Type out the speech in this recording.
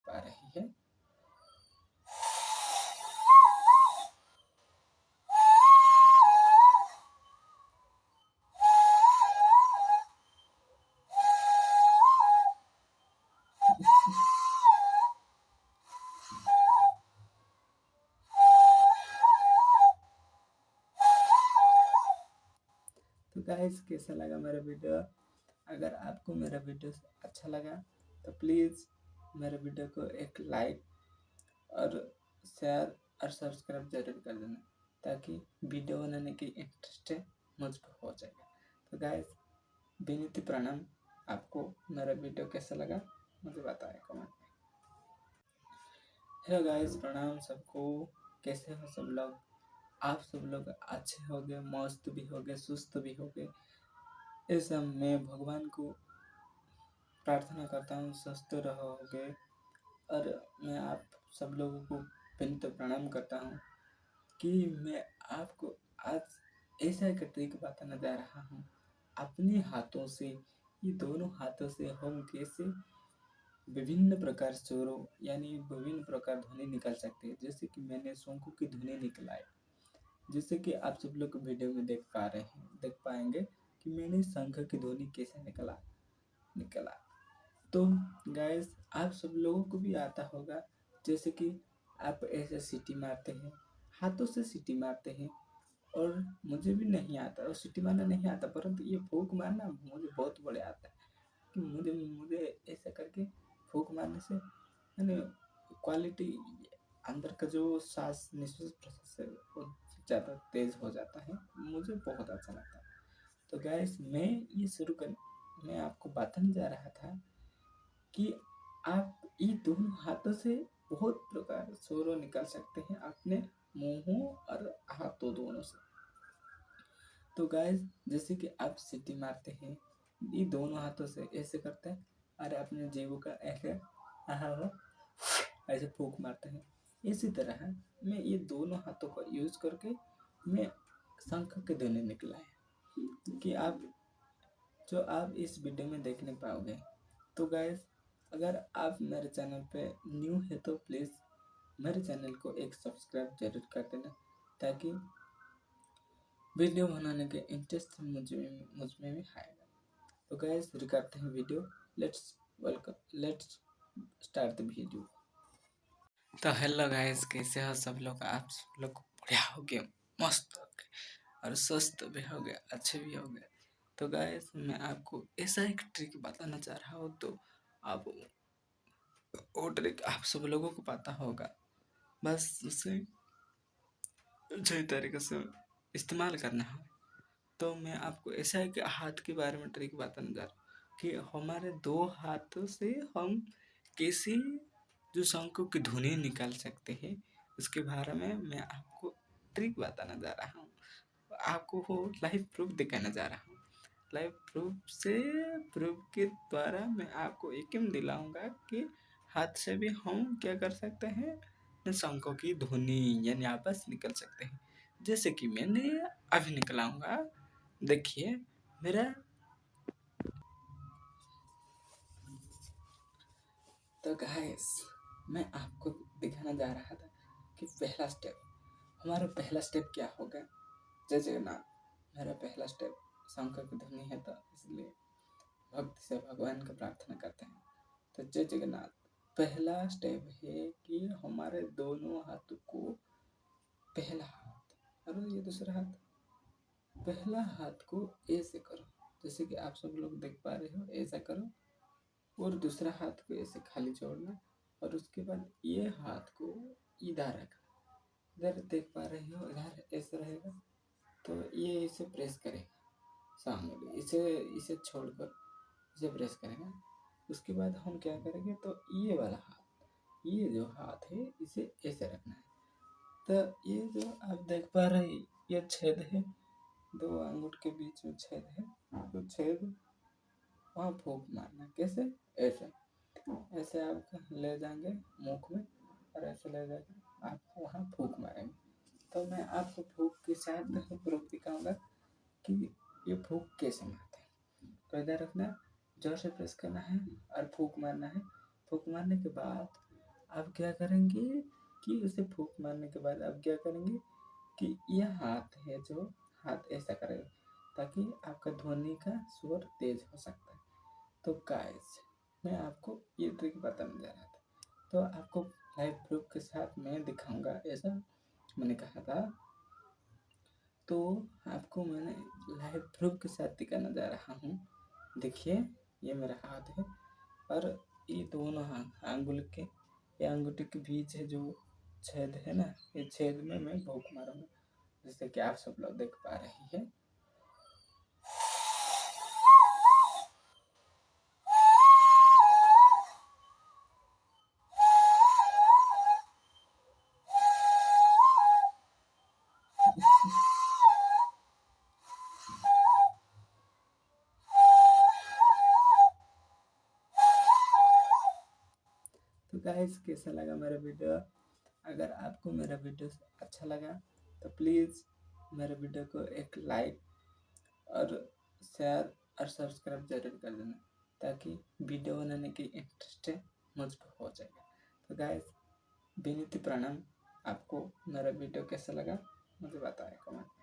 पा रही है। तो गाइस, कैसा लगा मेरा वीडियो? अगर आपको मेरा वीडियो अच्छा लगा तो प्लीज़ मेरे वीडियो को एक लाइक और शेयर और सब्सक्राइब जरूर कर देना, ताकि वीडियो बनाने की इंटरेस्ट मुझ पर हो जाएगा। तो गाइस, विनीत प्रणाम। आपको मेरा वीडियो कैसा लगा मुझे बताएं कमेंट में। हेलो गाइस, प्रणाम सबको। कैसे हो सब लोग? आप सब लोग अच्छे हो गए, मस्त भी हो गए, सुस्त भी हो गए। ऐसा मैं भगवान को प्रार्थना करता हूँ स्वस्थ रहोगे। और मैं आप सब लोगों को विनीत प्रणाम करता हूँ कि मैं आपको आज ऐसा एक ट्रिक बताने जा रहा हूँ। अपने हाथों से, ये दोनों हाथों से हम कैसे विभिन्न प्रकार स्वरों यानी विभिन्न प्रकार ध्वनि निकाल सकते हैं। जैसे कि मैंने शंखों की ध्वनि निकालाई, जैसे कि आप सब लोग वीडियो में देख पाएंगे कि मैंने शंख की ध्वनि कैसे निकाला। तो गाइस, आप सब लोगों को भी आता होगा। जैसे कि आप ऐसे सीटी मारते हैं, हाथों से सीटी मारते हैं, और मुझे भी नहीं आता और सीटी मारना नहीं आता, परंतु ये फूंक मारना मुझे बहुत बढ़िया आता है। कि मुझे मुझे ऐसा करके फूंक मारने से यानी क्वालिटी, अंदर का जो सांस निश्वास प्रश्वास है वो ज़्यादा तेज हो जाता है। मुझे बहुत अच्छा लगता है। तो गैस, मैं आपको बताने जा रहा था कि आप ये दोनों हाथों से बहुत प्रकार स्वरों निकाल सकते हैं अपने मुंहों और हाथों दोनों से। तो गाइस, जैसे कि आप सीटी मारते हैं ये दोनों हाथों से ऐसे करते हैं, और अपने जीभ का ऐसे ऐसे फूंक मारते हैं। इसी तरह मैं ये दोनों हाथों का यूज करके मैं शंख के ध्वनि निकला है कि आप इस वीडियो में देख नहीं पाओगे। तो गाइस, अगर आप मेरे चैनल पे न्यू है तो प्लीज़ मेरे चैनल को एक सब्सक्राइब जरूर कर देना, ताकि वीडियो बनाने के इंटरेस्ट मुझ में भी आएगा। तो गाइस, शुरू करते हैं video. Let's start the video. तो हेलो गाइस, कैसे हो सब लोग? आप सब लोग बढ़िया हो गए, मस्त हो गए, और स्वस्थ भी हो गए, अच्छे भी हो गए। तो गाइस, मैं आपको ऐसा एक ट्रिक बताना चाह रहा हूँ। तो आप वो ट्रिक आप सब लोगों को पता होगा, बस उसे सही तरीके से इस्तेमाल करना है। तो मैं आपको ऐसा है कि हाथ के बारे में ट्रिक बताने जा रहा हूँ कि हमारे दो हाथों से हम कैसे जो शंखों की ध्वनि निकाल सकते हैं, उसके बारे में मैं आपको ट्रिक बताना जा रहा हूँ। आपको वो लाइव प्रूफ दिखाना जा रहा हूँ। लाइव प्रूफ के द्वारा मैं आपको यकीन दिलाऊंगा कि हाथ से भी हम क्या कर सकते हैं, शंखों की ध्वनि यानी आवाज निकल सकते हैं। जैसे कि मैंने अभी निकलाऊंगा, देखिए मेरा। तो गाइस, मैं आपको दिखाना जा रहा था कि हमारा पहला स्टेप क्या होगा। जय जगन्नाथ। मेरा पहला स्टेप शंकर की ध्वनि है, तो इसलिए भक्ति से भगवान का प्रार्थना करते हैं। तो जय जगन्नाथ। पहला स्टेप है कि हमारे दोनों हाथों को, पहला हाथ और ये दूसरा हाथ, पहला हाथ को ऐसे करो, जैसे कि आप सब लोग देख पा रहे हो, ऐसा करो। और दूसरा हाथ को ऐसे खाली छोड़ना, और उसके बाद ये हाथ को इधर रखना। इधर देख पा रहे हो, इधर ऐसे रहेगा, तो ये इसे प्रेस करेगा सामने, इसे छोड़कर इसे प्रेस करेगा। उसके बाद हम क्या करेंगे, तो ये वाला हाथ, ये जो हाथ है इसे ऐसे रखना है। तो ये जो आप देख पा रहे हैं, ये छेद है, दो अंगूठ के बीच में छेद है, तो छेद वहाँ फूंक मारना। कैसे? ऐसे आप ले जाएंगे मुख में, और ऐसे ले जाकर आप वहाँ फूंक मारेंगे। तो मैं आपको फूंक के साथ प्रूफ दिखाऊंगा कि ये फूंक कैसे मारते हैं। तो इधर रखना, जोर से प्रेस करना है और फूंक मारना है। फूंक मारने के बाद अब क्या करेंगे कि उसे फूंक मारने के बाद अब क्या करेंगे कि यह हाथ है जो हाथ ऐसा करेगा ताकि आपका ध्वनि का स्वर तेज हो सकता है। तो गाइस मैं आपको ये ट्रिक बताने जा रहा था, तो आपको लाइव प्रूफ के साथ मैं दिखाऊंगा ऐसा मैंने कहा था। तो आपको मैंने लाइव प्रूफ के साथ दिखाने जा रहा हूँ। देखिए ये मेरा हाथ है और ये दोनों हाथ अंगुल के ये अंगूठे के बीच है जो छेद है ना, ये छेद में मैं भोंक मारूंगा जैसे कि आप सब लोग देख पा रहे हैं। तो गाइस कैसा लगा मेरा वीडियो? अगर आपको मेरा वीडियो अच्छा लगा तो प्लीज़ मेरे वीडियो को एक लाइक और शेयर और सब्सक्राइब जरूर कर देना ताकि वीडियो बनाने की इंटरेस्ट मुझ पर हो जाएगा। तो गाइस विनीत प्रणाम, आपको मेरा वीडियो कैसा लगा मुझे बताएं कमेंट।